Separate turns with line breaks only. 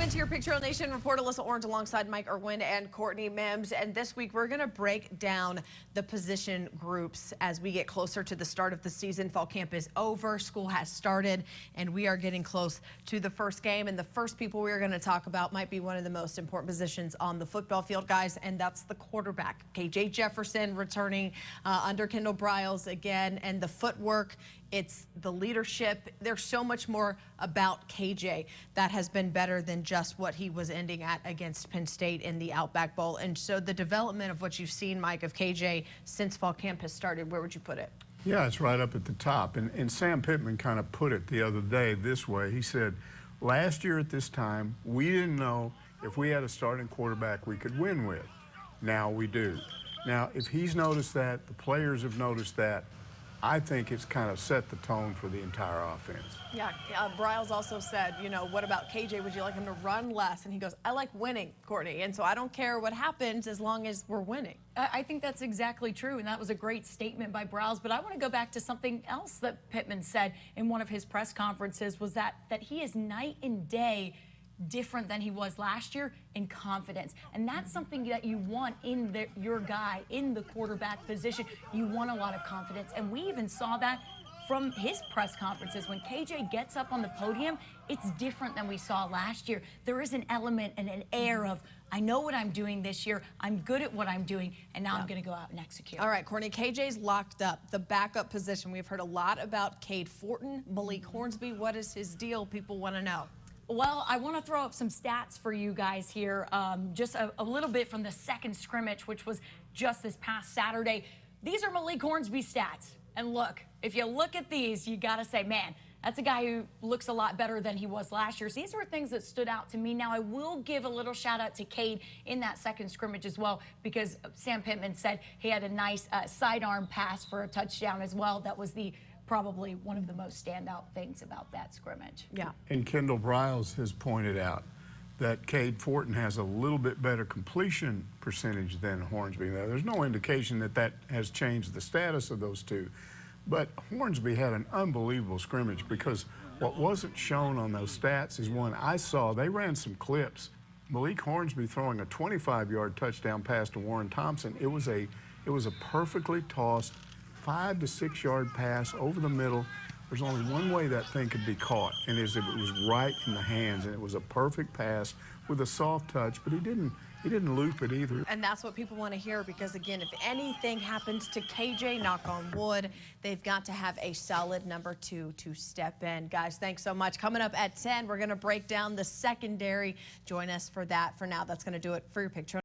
into your Picture Nation report. Alyssa Orange alongside Mike Irwin and Courtney Mims. And this week we're going to break down the position groups as we get closer to the start of the season. Fall camp is over, school has started, and we are getting close to the first game. And the first people we're going to talk about might be one of the most important positions on the football field, guys, and that's the quarterback. KJ Jefferson returning under Kendall Briles again, and the footwork. It's the leadership. There's so much more about KJ that has been better than just what he was ending at against Penn State in the Outback Bowl. And so the development of what you've seen, Mike, of KJ since fall camp has started, where would you put it?
Yeah, it's right up at the top. And Sam Pittman kind of put it the other day this way. He said, last year at this time, we didn't know if we had a starting quarterback we could win with. Now we do. Now, if he's noticed that, the players have noticed that, I think it's kind of set the tone for the entire offense.
Yeah, Briles also said, you know, what about KJ? Would you like him to run less? And he goes, I like winning, Courtney. And so I don't care what happens as long as we're winning.
I think that's exactly true, and that was a great statement by Briles. But I want to go back to something else that Pittman said in one of his press conferences, was that he is night and day different than he was last year in confidence. And that's something that you want in your guy in the quarterback position. You want a lot of confidence. And we even saw that from his press conferences. When KJ gets up on the podium, it's different than we saw last year. There is an element and an air of, I know what I'm doing this year, I'm good at what I'm doing, and now I'm going to go out and execute.
All right, Courtney, KJ's locked up. The backup position, we've heard a lot about Fortin. Malik Hornby, what is his deal? People want to know.
Well, I want to throw up some stats for you guys here, just a little bit from the second scrimmage, which was just this past Saturday. These are Malik Hornby's stats. And look, if you look at these, you got to say, man, that's a guy who looks a lot better than he was last year. So these were things that stood out to me. Now, I will give a little shout out to Cade in that second scrimmage as well, because Sam Pittman said he had a nice sidearm pass for a touchdown as well. That was probably one of the most standout things about that scrimmage.
Yeah.
And Kendall Briles has pointed out that Fortin has a little bit better completion percentage than Hornsby. Now, there's no indication that has changed the status of those two. But Hornsby had an unbelievable scrimmage, because what wasn't shown on those stats is one I saw. They ran some clips. Malik Hornsby throwing a 25-yard touchdown pass to Warren Thompson. It was a perfectly tossed 5 to 6 yard pass over the middle. There's only one way that thing could be caught, and is if it was right in the hands, and it was a perfect pass with a soft touch, but he didn't loop it either.
And that's what people want to hear, because again, if anything happens to KJ, knock on wood, they've got to have a solid number 2 to step in. Guys, thanks so much. Coming up at 10, we're going to break down the secondary. Join us for that. For now, that's going to do it for your Picture.